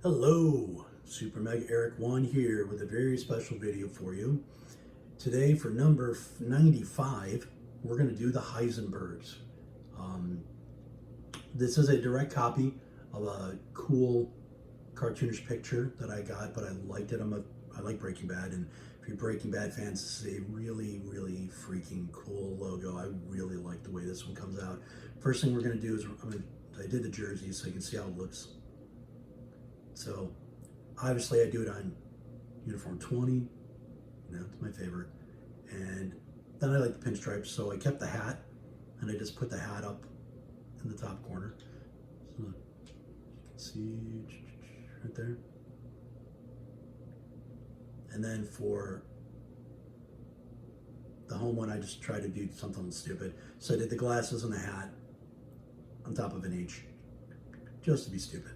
Hello, Super Mega Eric 1 here with a very special video for you. Today for number 95, we're going to do the Heisenbergs. Um, this is a direct copy of a cool cartoonish picture that I got, but I liked it. I like Breaking Bad, and if you're Breaking Bad fans, this is a really, really freaking cool logo. I really like the way this one comes out. First thing we're going to do is I did the jersey so you can see how it looks. So obviously I do it on uniform 20, it's my favorite. And then I like the pinstripes, so I kept the hat and I just put the hat up in the top corner. So you can see right there. And then for the home one, I just tried to do something stupid. So I did the glasses and the hat on top of an H, just to be stupid.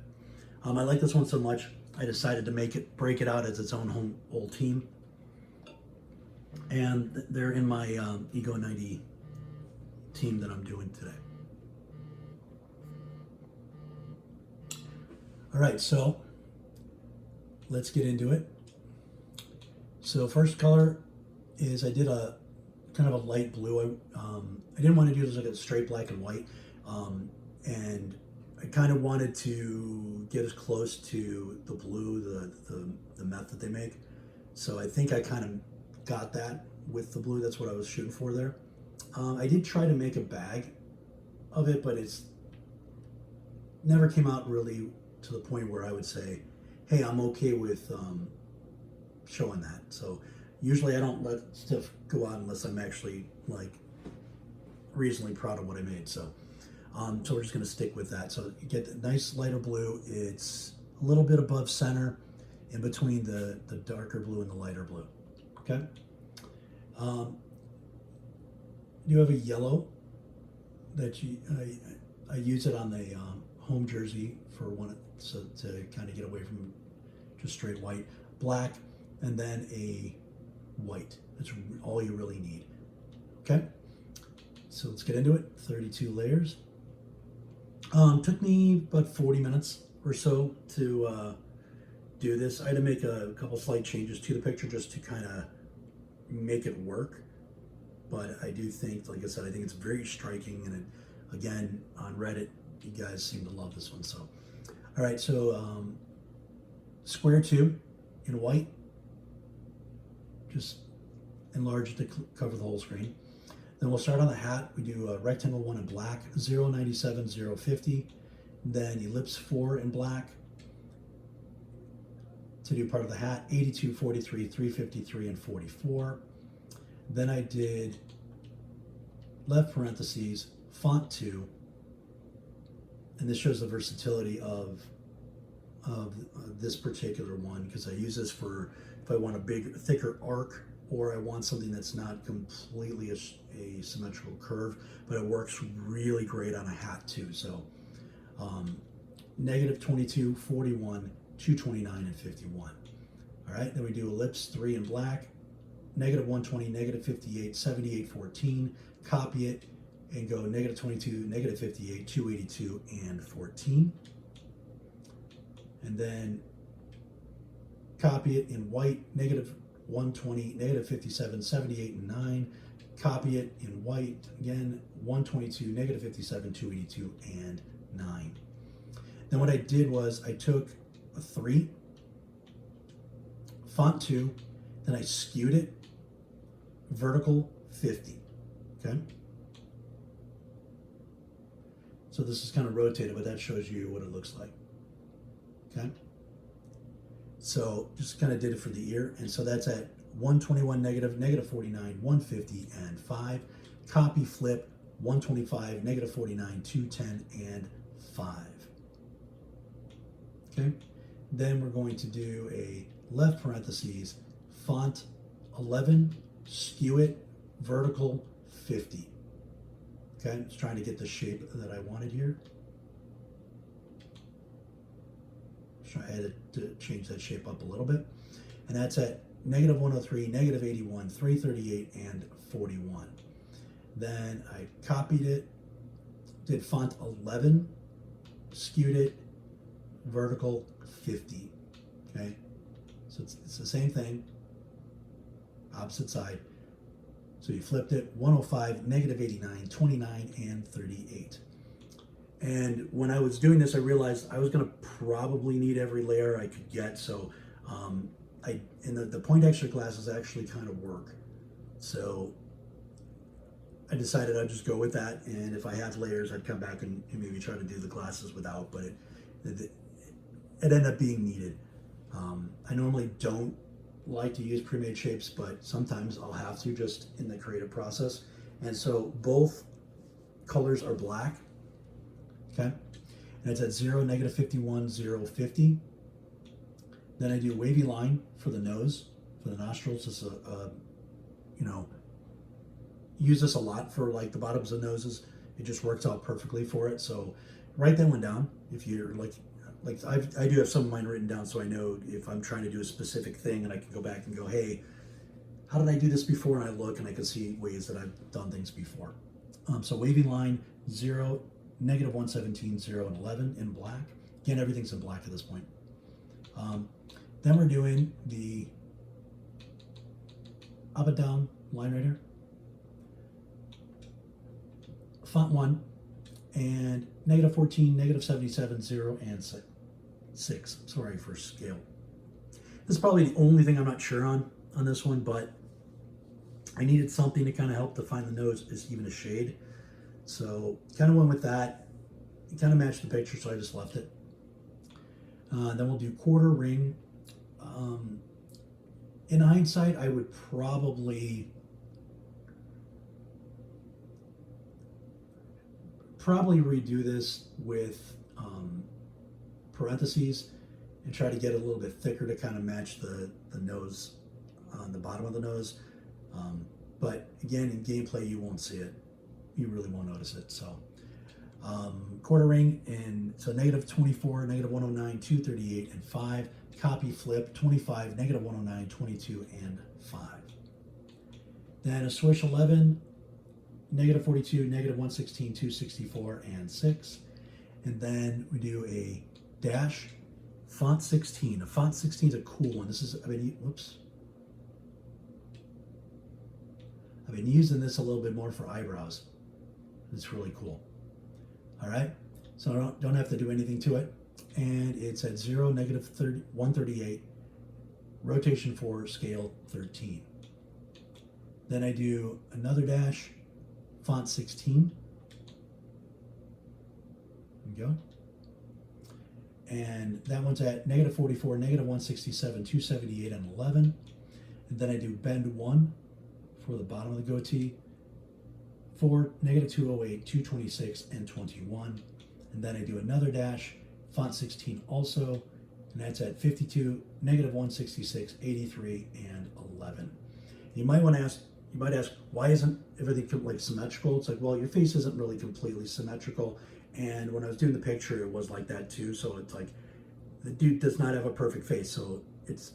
I like this one so much, I decided to break it out as its own old team. And they're in my Ego 90 team that I'm doing today. All right, so let's get into it. So first color is I did a kind of a light blue. I didn't want to do this like a straight black and white. And I kind of wanted to get as close to the blue, the meth that they make. So I think I kind of got that with the blue. That's what I was shooting for there. I did try to make a bag of it, but it's never came out really to the point where I would say, hey, I'm okay with showing that. So usually I don't let stuff go out unless I'm actually like reasonably proud of what I made. So we're just going to stick with that. So you get the nice lighter blue. It's a little bit above center in between the darker blue and the lighter blue. Okay. You have a yellow that I use it on the home jersey for one, so to kind of get away from just straight white, black, and then a white. That's all you really need. Okay. So let's get into it. 32 layers. Took me about 40 minutes or so to do this. I had to make a couple slight changes to the picture just to kind of make it work. But I do think, like I said, I think it's very striking. And again, on Reddit, you guys seem to love this one. So, all right, so square 2 in white. Just enlarge it to cover the whole screen. Then we'll start on the hat. We do a rectangle 1 in black, 097, 050. Then ellipse 4 in black to do part of the hat, 82, 43, 353, and 44. Then I did left parentheses, font 2, and this shows the versatility of this particular one, because I use this for if I want a big, thicker arc, or I want something that's not completely a symmetrical curve, but it works really great on a hat too. So negative 22, 41, 229, and 51. All right, then we do ellipse 3 in black, negative 120, negative 58, 78, 14. Copy it and go negative 22, negative 58, 282, and 14. And then copy it in white, negative 120, negative 57, 78, and 9. Copy it in white, again, 122, negative 57, 282, and 9. Then what I did was I took a 3, font 2, then I skewed it, vertical 50, okay? So this is kind of rotated, but that shows you what it looks like, okay? So just kind of did it for the ear. And so that's at 121 negative, negative 49, 150, and 5. Copy, flip, 125, negative 49, 210, and 5. Okay. Then we're going to do a left parentheses, font 11, skew it, vertical 50. Okay. Just trying to get the shape that I wanted here. I had to change that shape up a little bit. And that's at negative 103, negative 81, 338, and 41. Then I copied it, did font 11, skewed it, vertical 50. Okay, so it's the same thing, opposite side. So you flipped it, 105, negative 89, 29, and 38. And when I was doing this, I realized I was going to probably need every layer I could get. So the Poindexter glasses actually kind of work. So I decided I'd just go with that. And if I had layers, I'd come back and maybe try to do the glasses without. But it ended up being needed. I normally don't like to use pre-made shapes, but sometimes I'll have to just in the creative process. And so both colors are black. Okay, and it's at 0, negative 51, 0, 50. Then I do a wavy line for the nose, for the nostrils. This is use this a lot for like the bottoms of noses. It just works out perfectly for it. So write that one down if you're like I do have some of mine written down, so I know if I'm trying to do a specific thing, and I can go back and go, hey, how did I do this before? And I look and I can see ways that I've done things before. So wavy line 0, negative 117, 0, and 11 in black. Again, everything's in black at this point. Then we're doing the up and down line right here. Font 1 and negative 14, negative 77, 0, and 6. Sorry for scale. This is probably the only thing I'm not sure on this one, but I needed something to kind of help define the nose as even a shade. So kind of went with that. It kind of matched the picture, so I just left it. Then we'll do quarter ring. In hindsight, I would probably redo this with parentheses and try to get a little bit thicker to kind of match the nose on the bottom of the nose. But again, in gameplay, you won't see it. You really won't notice it. So quarter ring, and so negative 24, negative 109, 238, and 5. Copy, flip, 25, negative 109, 22, and 5. Then a switch 11, negative 42, negative 116, 264, and 6. And then we do a dash, font 16. A font 16 is a cool one. This is, I've been using this a little bit more for eyebrows. It's really cool. All right, so I don't have to do anything to it. And it's at 0, negative 138, rotation 4, scale 13. Then I do another dash, font 16. There we go. And that one's at negative 44, negative 167, 278, and 11. And then I do bend 1 for the bottom of the goatee, 4, negative 208, 226, and 21. And then I do another dash, font 16 also, and that's at 52, negative 166, 83, and 11. You might ask, why isn't everything like symmetrical? It's like, well, your face isn't really completely symmetrical. And when I was doing the picture, it was like that too. So it's like, the dude does not have a perfect face. So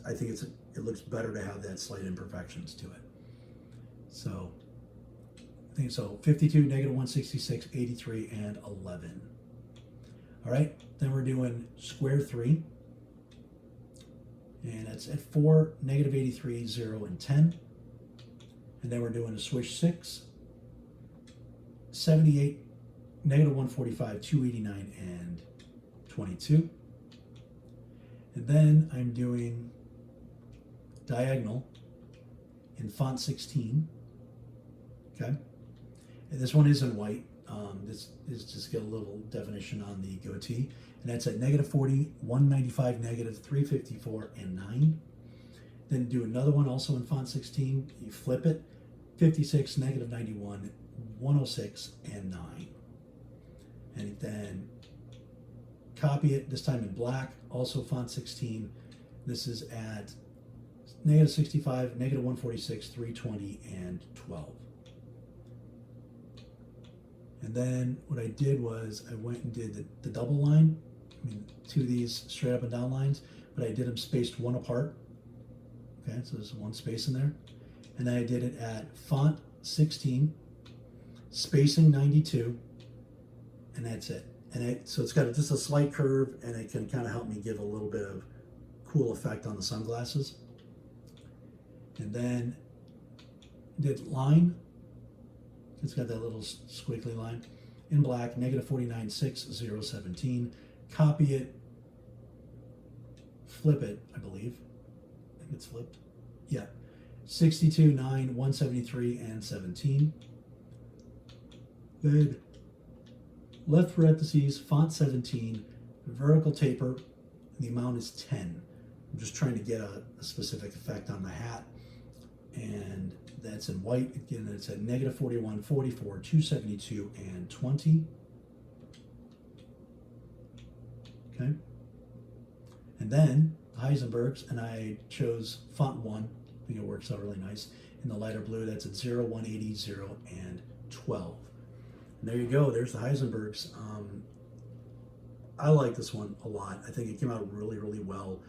I think it looks better to have that slight imperfections to it. So I think so, 52, negative 166, 83, and 11. All right, then we're doing square 3, and that's at 4, negative 83, 0, and 10. And then we're doing a swish 6, 78, negative 145, 289, and 22. And then I'm doing diagonal in font 16, okay? And this one is in white. This is just get a little definition on the goatee. And that's at negative 40, 195, negative 354, and 9. Then do another one also in font 16. You flip it, 56, negative 91, 106, and 9. And then copy it, this time in black, also font 16. This is at negative 65, negative 146, 320, and 12. And then what I did was I went and did the double line. Two of these straight up and down lines, but I did them spaced one apart. Okay, so there's one space in there. And then I did it at font 16, spacing 92, and that's it. And so it's got just a slight curve, and it can kind of help me give a little bit of cool effect on the sunglasses. And then did line. It's got that little squiggly line in black, negative 49.6017. Copy it, flip it, I believe. I think it's flipped. Yeah. 62, 9, 173, and 17. Then left parentheses, font 17, vertical taper, and the amount is 10. I'm just trying to get a specific effect on the hat. And that's in white. Again, it's at negative 41, 44, 272, and 20. Okay. And then Heisenbergs, and I chose font 1. I think it works out really nice. In the lighter blue, that's at 0, 180, 0, and 12. And there you go. There's the Heisenbergs. I like this one a lot. I think it came out really, really well.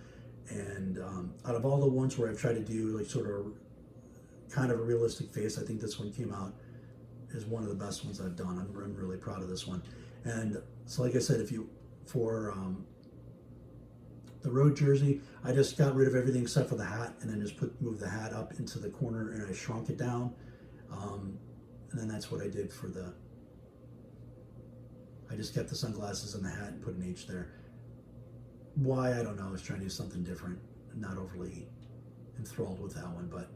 And out of all the ones where I've tried to do like sort of kind of a realistic face, I think this one came out is one of the best ones I've done. I'm really proud of this one. And so like I said, for the road jersey, I just got rid of everything except for the hat, and then just moved the hat up into the corner, and I shrunk it down. And then that's what I did for I just kept the sunglasses and the hat and put an H there. Why, I don't know. I was trying to do something different, not overly enthralled with that one, but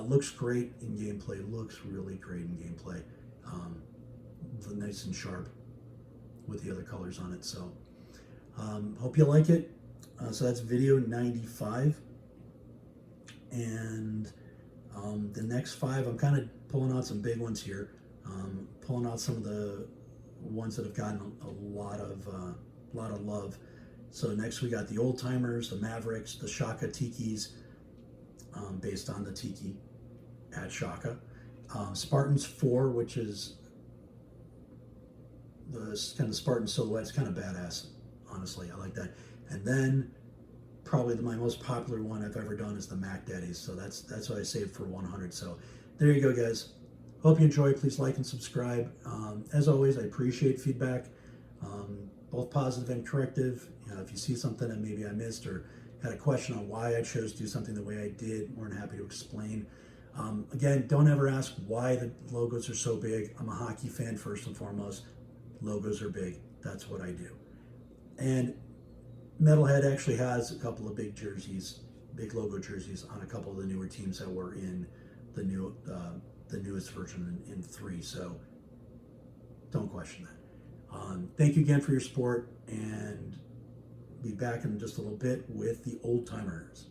looks great in gameplay. Looks really great in gameplay. Nice and sharp with the other colors on it. So hope you like it. So that's video 95. And the next 5, I'm kind of pulling out some big ones here. Pulling out some of the ones that have gotten a lot of love. So next we got the Old Timers, the Mavericks, the Shaka Tikis, based on the Tiki at Shaka. Spartans 4, which is the kind of Spartan silhouette. It's kind of badass, honestly. I like that. And then probably my most popular one I've ever done is the Mac Daddies. So that's what I saved for 100. So there you go, guys. Hope you enjoy. Please like and subscribe. As always, I appreciate feedback, both positive and corrective. If you see something that maybe I missed or had a question on why I chose to do something the way I did, more than happy to explain. Again, don't ever ask why the logos are so big. I'm a hockey fan first and foremost. Logos are big. That's what I do. And Metalhead actually has a couple of big jerseys, big logo jerseys on a couple of the newer teams that were in the newest version in 3. So don't question that. Thank you again for your support, and be back in just a little bit with the Old Timers.